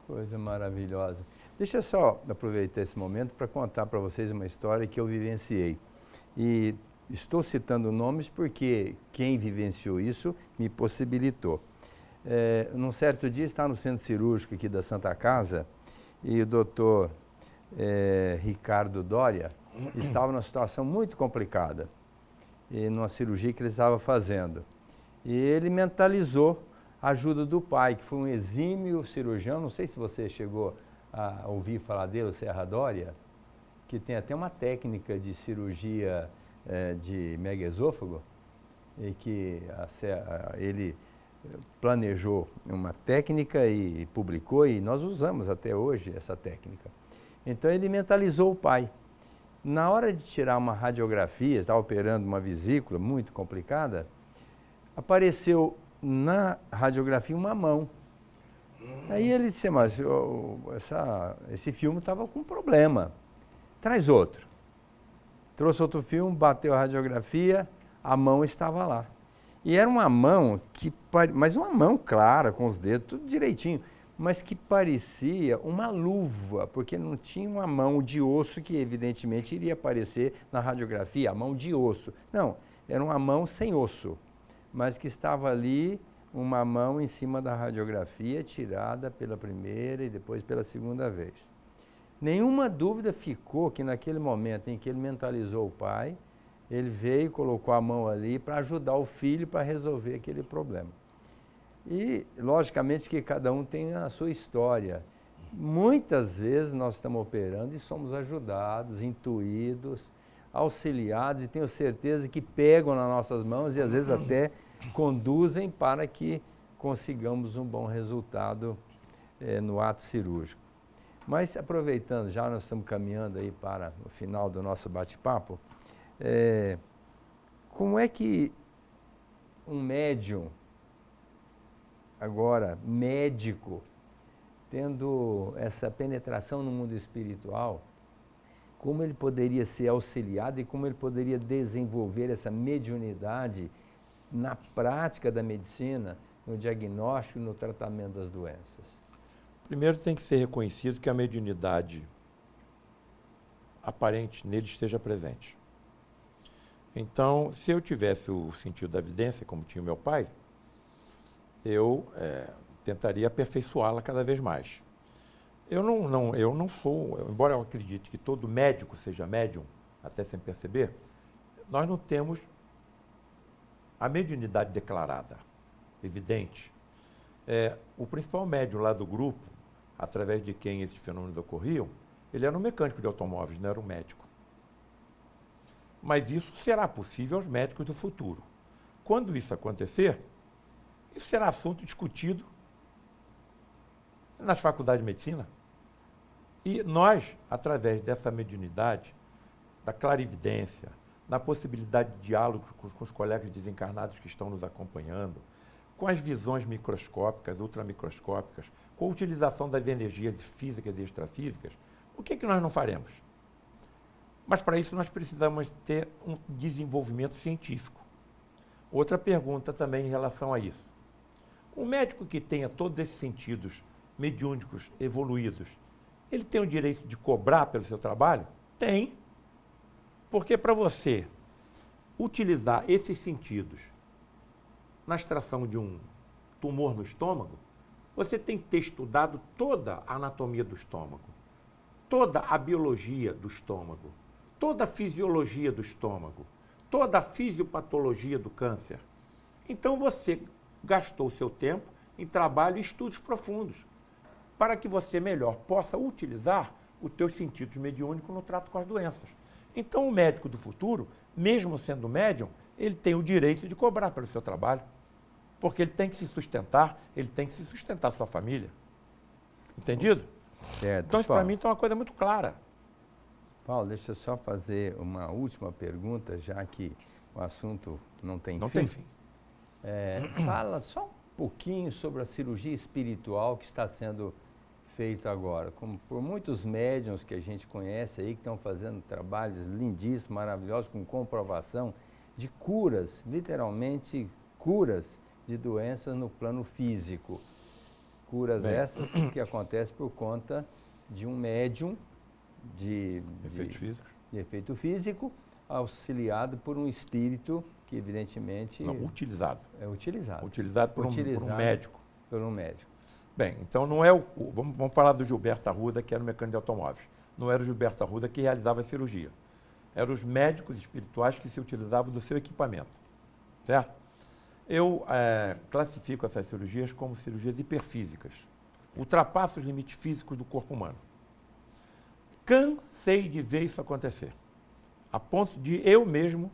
Coisa maravilhosa. Deixa eu só aproveitar esse momento para contar para vocês uma história que eu vivenciei. E estou citando nomes porque quem vivenciou isso me possibilitou. Num certo dia, estava no centro cirúrgico aqui da Santa Casa e o doutor Ricardo Doria, estava numa situação muito complicada, e numa cirurgia que ele estava fazendo. E ele mentalizou a ajuda do pai, que foi um exímio cirurgião, não sei se você chegou a ouvir falar dele, o Serra Dória, que tem até uma técnica de cirurgia de megaesôfago, e que ele planejou uma técnica e publicou, e nós usamos até hoje essa técnica. Então ele mentalizou o pai. Na hora de tirar uma radiografia, estava operando uma vesícula muito complicada, apareceu na radiografia uma mão. Aí ele disse, mas esse filme estava com problema, traz outro. Trouxe outro filme, bateu a radiografia, a mão estava lá. E era uma mão mas uma mão clara, com os dedos, tudo direitinho, mas que parecia uma luva, porque não tinha uma mão de osso que evidentemente iria aparecer na radiografia, a mão de osso. Não, era uma mão sem osso, mas que estava ali, uma mão em cima da radiografia, tirada pela primeira e depois pela segunda vez. Nenhuma dúvida ficou que naquele momento em que ele mentalizou o pai, ele veio e colocou a mão ali para ajudar o filho para resolver aquele problema. E, logicamente, que cada um tem a sua história. Muitas vezes nós estamos operando e somos ajudados, intuídos, auxiliados, e tenho certeza que pegam nas nossas mãos e, às vezes, até conduzem para que consigamos um bom resultado no ato cirúrgico. Mas, aproveitando, já nós estamos caminhando aí para o final do nosso bate-papo, como é que um médium, agora médico, tendo essa penetração no mundo espiritual, como ele poderia ser auxiliado e como ele poderia desenvolver essa mediunidade na prática da medicina, no diagnóstico e no tratamento das doenças? Primeiro tem que ser reconhecido que a mediunidade aparente nele esteja presente. Então, se eu tivesse o sentido da evidência, como tinha o meu pai, eu tentaria aperfeiçoá-la cada vez mais. Eu não sou, embora eu acredite que todo médico seja médium, até sem perceber, nós não temos a mediunidade declarada, evidente. O principal médium lá do grupo, através de quem esses fenômenos ocorriam, ele era um mecânico de automóveis, não era um médico. Mas isso será possível aos médicos do futuro. Quando isso acontecer, isso será assunto discutido nas faculdades de medicina. E nós, através dessa mediunidade, da clarividência, da possibilidade de diálogo com os colegas desencarnados que estão nos acompanhando, com as visões microscópicas, ultramicroscópicas, com a utilização das energias físicas e extrafísicas, o que nós não faremos? Mas para isso nós precisamos ter um desenvolvimento científico. Outra pergunta também em relação a isso. Um médico que tenha todos esses sentidos mediúnicos evoluídos, ele tem o direito de cobrar pelo seu trabalho? Tem. Porque para você utilizar esses sentidos na extração de um tumor no estômago, você tem que ter estudado toda a anatomia do estômago, toda a biologia do estômago, toda a fisiologia do estômago, toda a fisiopatologia do câncer. Então você gastou o seu tempo em trabalho e estudos profundos, para que você melhor possa utilizar os teus sentidos mediúnicos no trato com as doenças. Então o médico do futuro, mesmo sendo médium, ele tem o direito de cobrar pelo seu trabalho, porque ele tem que se sustentar, ele tem que se sustentar a sua família. Entendido? Certo. Então isso para mim é uma coisa muito clara. Paulo, deixa eu só fazer uma última pergunta, já que o assunto não tem fim. Não tem fim. Fala só um pouquinho sobre a cirurgia espiritual que está sendo feita agora. Como por muitos médiuns que a gente conhece aí, que estão fazendo trabalhos lindíssimos, maravilhosos, com comprovação de curas, literalmente curas de doenças no plano físico. Curas essas que acontecem por conta de um médium de efeito físico, auxiliado por um espírito que evidentemente... Não, utilizado. É utilizado. Utilizado por um médico. Por um médico. Bem, então não é vamos falar do Gilberto Arruda, que era um mecânico de automóveis. Não era o Gilberto Arruda que realizava a cirurgia. eram os médicos espirituais que se utilizavam do seu equipamento, certo? Eu classifico essas cirurgias como cirurgias hiperfísicas. Ultrapassa os limites físicos do corpo humano. Cansei de ver isso acontecer, a ponto de eu mesmo,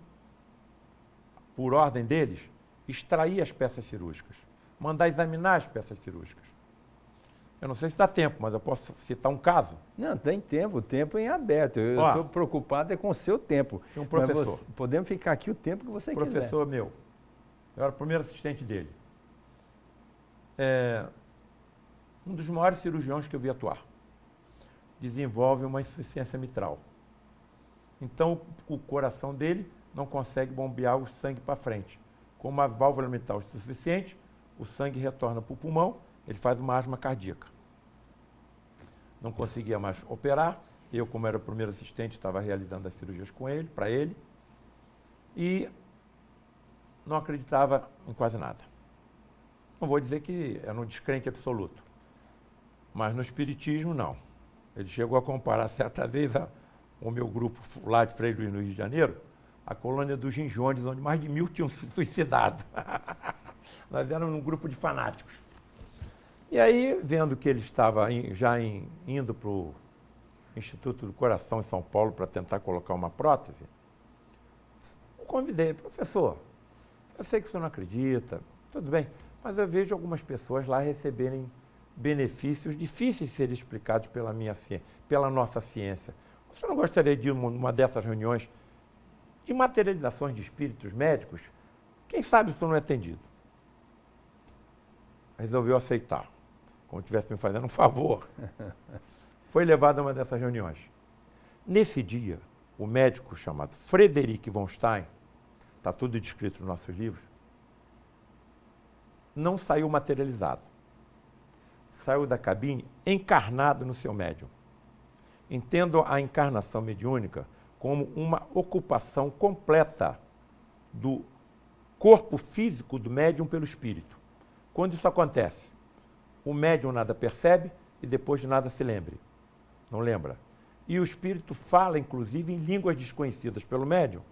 por ordem deles, extrair as peças cirúrgicas, mandar examinar as peças cirúrgicas. Eu não sei se dá tempo, mas eu posso citar um caso. Não, tem tempo, o tempo é em aberto. Eu estou preocupado com o seu tempo. Tem um professor. Podemos ficar aqui o tempo que você quiser. Professor meu. Eu era o primeiro assistente dele. Um dos maiores cirurgiões que eu vi atuar. Desenvolve uma insuficiência mitral. Então, o coração dele não consegue bombear o sangue para frente. Como a válvula mitral é insuficiente, o sangue retorna para o pulmão, ele faz uma asma cardíaca. Não conseguia mais operar. Eu, como era o primeiro assistente, estava realizando as cirurgias com ele, para ele. E não acreditava em quase nada. Não vou dizer que era um descrente absoluto, mas no espiritismo, não. Ele chegou a comparar certa vez o meu grupo lá de Frei Luís, no Rio de Janeiro, a colônia dos Ginjones, onde mais de 1000 tinham se suicidado. Nós éramos um grupo de fanáticos. E aí, vendo que ele estava indo para o Instituto do Coração em São Paulo para tentar colocar uma prótese, eu convidei, professor, eu sei que o senhor não acredita, tudo bem, mas eu vejo algumas pessoas lá receberem benefícios difíceis de serem explicados pela nossa ciência. O senhor não gostaria de ir numa dessas reuniões de materializações de espíritos médicos? Quem sabe o senhor não é atendido? Resolveu aceitar, como se estivesse me fazendo um favor. Foi levado a uma dessas reuniões. Nesse dia, o médico chamado Frederic von Stein, está tudo descrito nos nossos livros, não saiu materializado. Saiu da cabine encarnado no seu médium. Entendo a encarnação mediúnica como uma ocupação completa do corpo físico do médium pelo espírito. Quando isso acontece, o médium nada percebe e depois de nada se lembre. Não lembra. E o espírito fala, inclusive, em línguas desconhecidas pelo médium,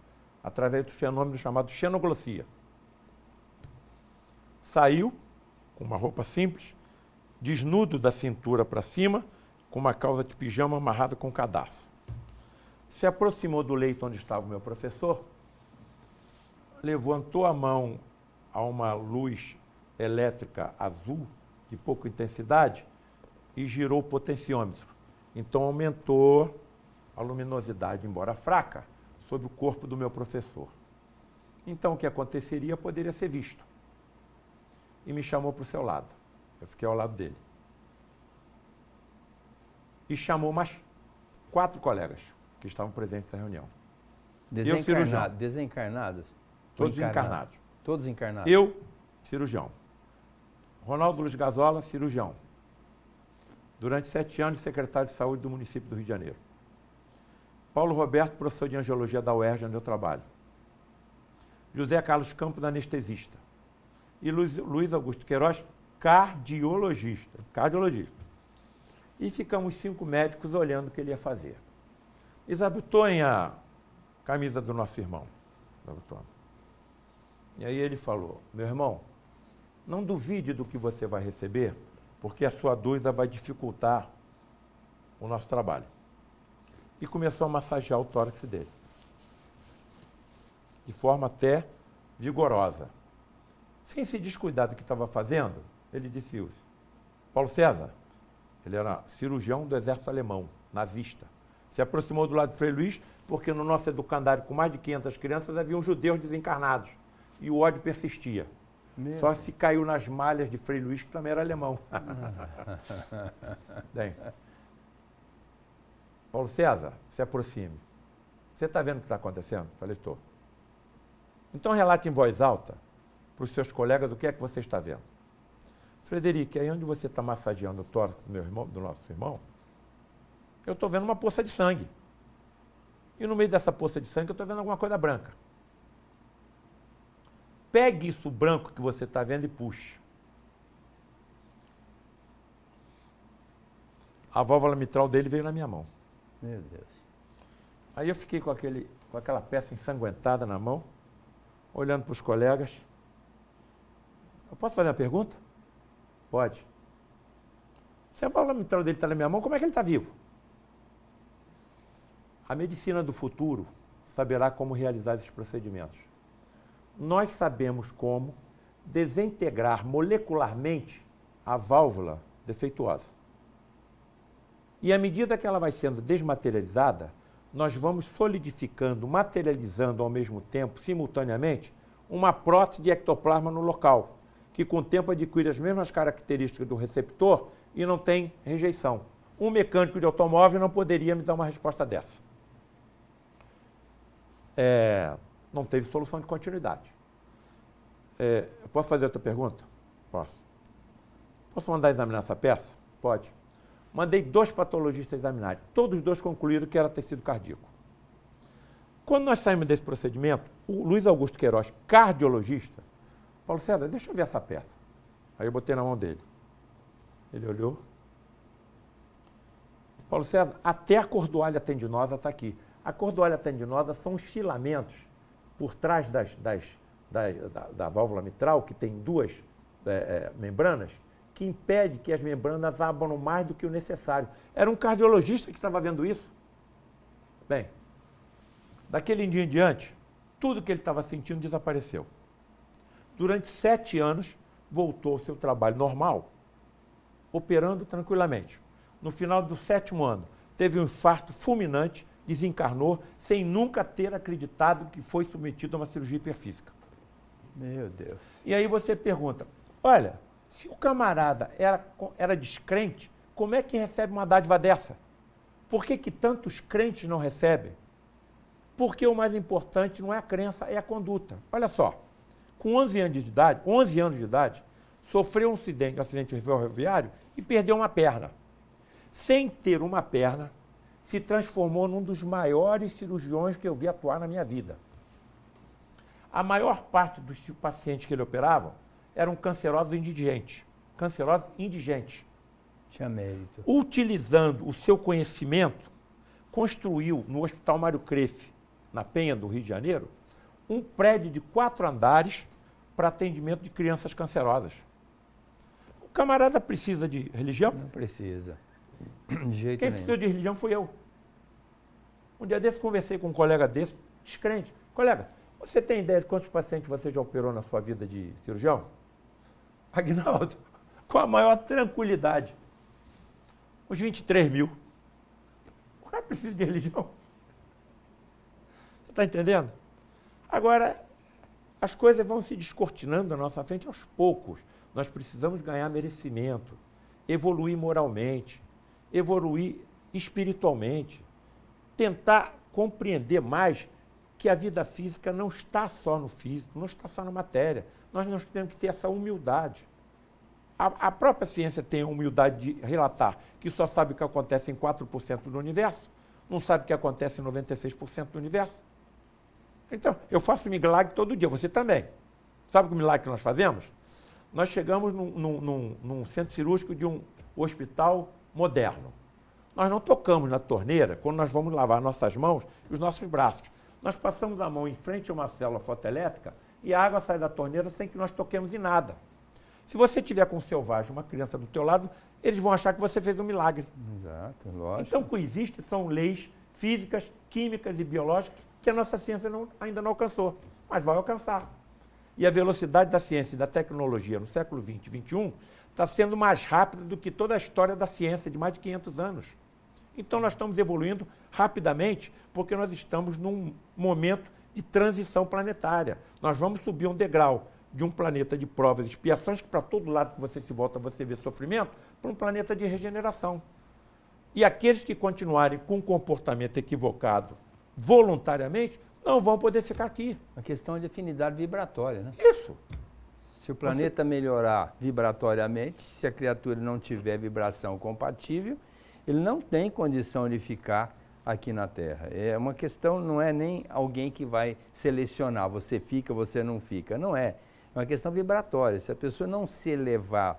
através do fenômeno chamado xenoglossia. Saiu com uma roupa simples, desnudo da cintura para cima, com uma calça de pijama amarrada com um cadarço. Se aproximou do leito onde estava o meu professor, levantou a mão a uma luz elétrica azul, de pouca intensidade, e girou o potenciômetro. Então aumentou a luminosidade, embora fraca, sobre o corpo do meu professor. Então o que aconteceria poderia ser visto. E me chamou para o seu lado. Eu fiquei ao lado dele. E chamou mais 4 colegas que estavam presentes na reunião. Desencarnados? Todos encarnados. Todos encarnados. Eu, cirurgião. Ronaldo Luiz Gazola, cirurgião. Durante 7 anos, secretário de saúde do município do Rio de Janeiro. Paulo Roberto, professor de angiologia da UERJ, onde eu trabalho. José Carlos Campos, anestesista. E Luiz Augusto Queiroz, cardiologista. E ficamos 5 médicos olhando o que ele ia fazer. Isabutonha a camisa do nosso irmão. E aí ele falou, meu irmão, não duvide do que você vai receber, porque a sua dúvida vai dificultar o nosso trabalho. E começou a massagear o tórax dele. De forma até vigorosa. Sem se descuidar do que estava fazendo, ele disse isso. Paulo César, ele era cirurgião do exército alemão, nazista. Se aproximou do lado de Frei Luís, porque no nosso educandário, com mais de 500 crianças, haviam judeus desencarnados. E o ódio persistia. Só se caiu nas malhas de Frei Luís, que também era alemão. Bem, Paulo César, se aproxime. Você está vendo o que está acontecendo? Falei, estou. Então relate em voz alta para os seus colegas o que é que você está vendo. Frederico, aí onde você está massageando o tórax do meu irmão, do nosso irmão, eu estou vendo uma poça de sangue. E no meio dessa poça de sangue eu estou vendo alguma coisa branca. Pegue isso branco que você está vendo e puxe. A válvula mitral dele veio na minha mão. Meu Deus. Aí eu fiquei com aquela peça ensanguentada na mão, olhando para os colegas. Eu posso fazer uma pergunta? Pode. Se a válvula mitral dele está na minha mão, como é que ele está vivo? A medicina do futuro saberá como realizar esses procedimentos. Nós sabemos como desintegrar molecularmente a válvula defeituosa. E à medida que ela vai sendo desmaterializada, nós vamos solidificando, materializando ao mesmo tempo, simultaneamente, uma prótese de ectoplasma no local, que com o tempo adquire as mesmas características do receptor e não tem rejeição. Um mecânico de automóvel não poderia me dar uma resposta dessa. Não teve solução de continuidade. Eu posso fazer outra pergunta? Posso. Posso mandar examinar essa peça? Pode. Mandei 2 patologistas examinarem. Todos os 2 concluíram que era tecido cardíaco. Quando nós saímos desse procedimento, o Luiz Augusto Queiroz, cardiologista, Paulo César, deixa eu ver essa peça. Aí eu botei na mão dele. Ele olhou. Paulo César, até a cordoalha tendinosa está aqui. A cordoalha tendinosa são os filamentos por trás da válvula mitral, que tem 2 membranas, que impede que as membranas abram mais do que o necessário. Era um cardiologista que estava vendo isso. Bem, daquele dia em diante, tudo que ele estava sentindo desapareceu. Durante 7 anos, voltou ao seu trabalho normal, operando tranquilamente. No final do 7º ano, teve um infarto fulminante, desencarnou, sem nunca ter acreditado que foi submetido a uma cirurgia hiperfísica. Meu Deus. E aí você pergunta, olha, se o camarada era descrente, como é que recebe uma dádiva dessa? Por que tantos crentes não recebem? Porque o mais importante não é a crença, é a conduta. Olha só, com 11 anos de idade, sofreu um acidente ferroviário e perdeu uma perna. Sem ter uma perna, se transformou num dos maiores cirurgiões que eu vi atuar na minha vida. A maior parte dos pacientes que ele operava eram cancerosos indigentes. Tinha mérito. Utilizando o seu conhecimento, construiu no Hospital Mário Crefft, na Penha do Rio de Janeiro, um prédio de 4 andares para atendimento de crianças cancerosas. O camarada precisa de religião? Não precisa. De jeito Quem nenhum. precisou de religião fui eu. Um dia desse conversei com um colega desse, descrente. Colega, você tem ideia de quantos pacientes você já operou na sua vida de cirurgião? Aguinaldo, com a maior tranquilidade. Uns 23 mil. O cara precisa de religião. Você está entendendo? Agora, as coisas vão se descortinando na nossa frente aos poucos. Nós precisamos ganhar merecimento, evoluir moralmente, evoluir espiritualmente, tentar compreender mais que a vida física não está só no físico, não está só na matéria. Nós temos que ter essa humildade. A própria ciência tem a humildade de relatar que só sabe o que acontece em 4% do universo, não sabe o que acontece em 96% do universo. Então, eu faço milagre todo dia, você também. Sabe o milagre que nós fazemos? Nós chegamos num centro cirúrgico de um hospital moderno. Nós não tocamos na torneira quando nós vamos lavar nossas mãos e os nossos braços. Nós passamos a mão em frente a uma célula fotoelétrica e a água sai da torneira sem que nós toquemos em nada. Se você tiver com um selvagem, uma criança do teu lado, eles vão achar que você fez um milagre. Exato, lógico. Então, o que existe são leis físicas, químicas e biológicas que a nossa ciência ainda não alcançou, mas vai alcançar. E a velocidade da ciência e da tecnologia no século XX e XXI está sendo mais rápida do que toda a história da ciência de mais de 500 anos. Então, nós estamos evoluindo rapidamente porque nós estamos num momento de transição planetária. Nós vamos subir um degrau de um planeta de provas e expiações, que para todo lado que você se volta, você vê sofrimento, para um planeta de regeneração. E aqueles que continuarem com um comportamento equivocado voluntariamente, não vão poder ficar aqui. A questão é de afinidade vibratória, né? Isso. Se o planeta melhorar vibratoriamente, se a criatura não tiver vibração compatível, ele não tem condição de ficar aqui na Terra. É uma questão, não é nem alguém que vai selecionar, você fica, você não fica. Não é. É uma questão vibratória. Se a pessoa não se elevar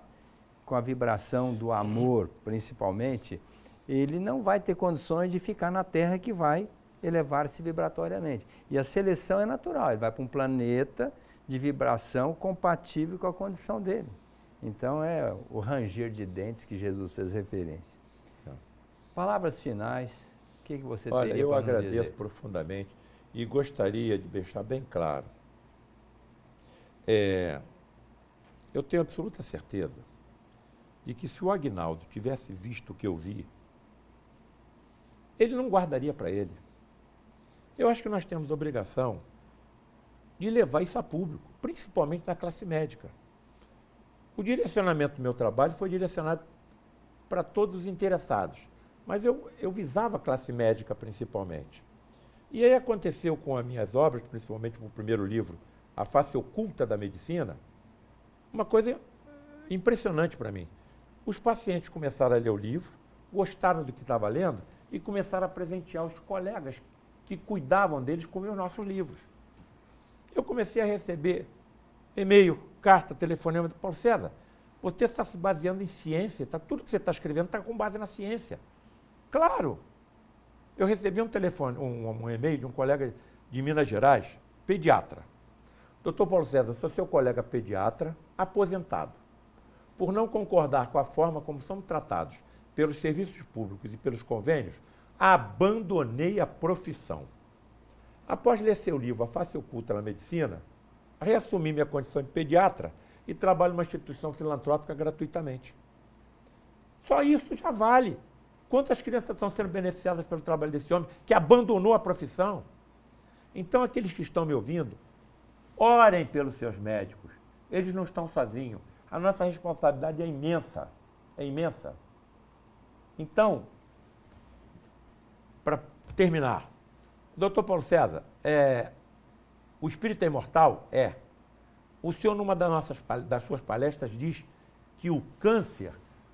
com a vibração do amor, principalmente, ele não vai ter condições de ficar na Terra que vai elevar-se vibratoriamente. E a seleção é natural, ele vai para um planeta de vibração compatível com a condição dele. Então é o ranger de dentes que Jesus fez referência. Palavras finais, o que você teria para nos dizer? Olha, eu agradeço profundamente e gostaria de deixar bem claro. Eu tenho absoluta certeza de que se o Aguinaldo tivesse visto o que eu vi, ele não guardaria para ele. Eu acho que nós temos a obrigação de levar isso a público, principalmente na classe médica. O direcionamento do meu trabalho foi direcionado para todos os interessados, mas eu visava a classe médica principalmente. E aí aconteceu com as minhas obras, principalmente com o primeiro livro, A Face Oculta da Medicina, uma coisa impressionante para mim. Os pacientes começaram a ler o livro, gostaram do que estava lendo e começaram a presentear os colegas que cuidavam deles com os nossos livros. Eu comecei a receber e-mail, carta, telefonema de Paulo César. Você está se baseando em ciência, tudo que você está escrevendo está com base na ciência. Claro! Eu recebi um e-mail de um colega de Minas Gerais, pediatra. Doutor Paulo César, sou seu colega pediatra, aposentado. Por não concordar com a forma como somos tratados pelos serviços públicos e pelos convênios, abandonei a profissão. Após ler seu livro A Face Oculta na Medicina, reassumi minha condição de pediatra e trabalho numa instituição filantrópica gratuitamente. Só isso já vale. Quantas crianças estão sendo beneficiadas pelo trabalho desse homem que abandonou a profissão? Então, aqueles que estão me ouvindo, orem pelos seus médicos. Eles não estão sozinhos. A nossa responsabilidade é imensa. É imensa. Então, para terminar, doutor Paulo César, o espírito é imortal? É. O senhor, numa das suas palestras, diz que o câncer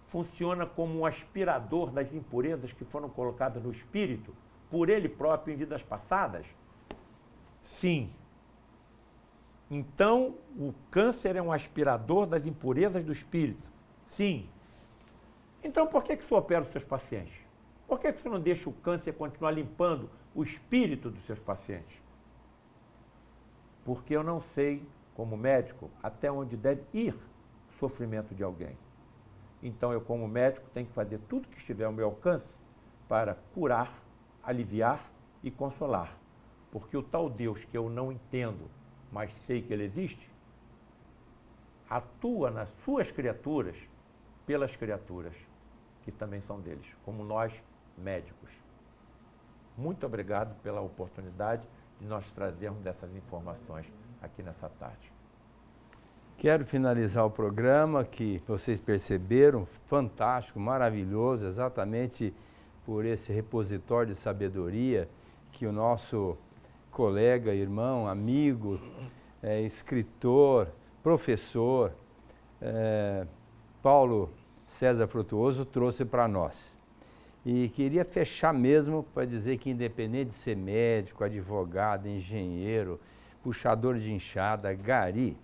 funciona como um aspirador das impurezas que foram colocadas no espírito por ele próprio em vidas passadas? Sim. Então, o câncer é um aspirador das impurezas do espírito? Sim. Então, por que o senhor opera os seus pacientes? Por que o senhor não deixa o câncer continuar limpando o espírito dos seus pacientes? Porque eu não sei, como médico, até onde deve ir o sofrimento de alguém. Então, eu, como médico, tenho que fazer tudo que estiver ao meu alcance para curar, aliviar e consolar. Porque o tal Deus que eu não entendo, mas sei que ele existe, atua nas suas criaturas, pelas criaturas que também são deles, como nós, médicos. Muito obrigado pela oportunidade de nós trazermos essas informações aqui nessa tarde. Quero finalizar o programa que vocês perceberam, fantástico, maravilhoso, exatamente por esse repositório de sabedoria que o nosso colega, irmão, amigo, escritor, professor, Paulo César Frutuoso trouxe para nós. E queria fechar mesmo para dizer que, independente de ser médico, advogado, engenheiro, puxador de enxada, gari,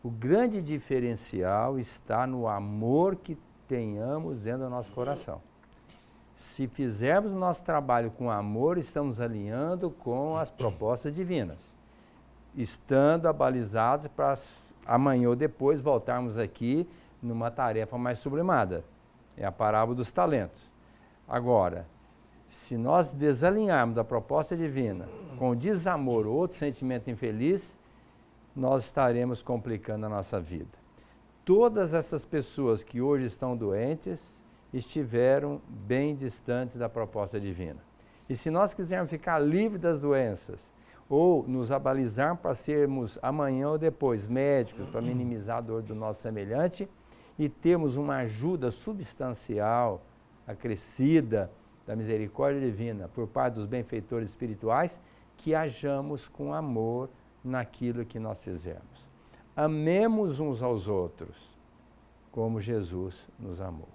o grande diferencial está no amor que tenhamos dentro do nosso coração. Se fizermos o nosso trabalho com amor, estamos alinhando com as propostas divinas, estando abalizados para amanhã ou depois voltarmos aqui numa tarefa mais sublimada. É a parábola dos talentos. Agora, se nós desalinharmos da proposta divina com desamor ou outro sentimento infeliz, nós estaremos complicando a nossa vida. Todas essas pessoas que hoje estão doentes estiveram bem distantes da proposta divina. E se nós quisermos ficar livres das doenças ou nos abalizar para sermos amanhã ou depois médicos, para minimizar a dor do nosso semelhante e termos uma ajuda substancial, acrescida da misericórdia divina por parte dos benfeitores espirituais, que hajamos com amor naquilo que nós fizermos. Amemos uns aos outros, como Jesus nos amou.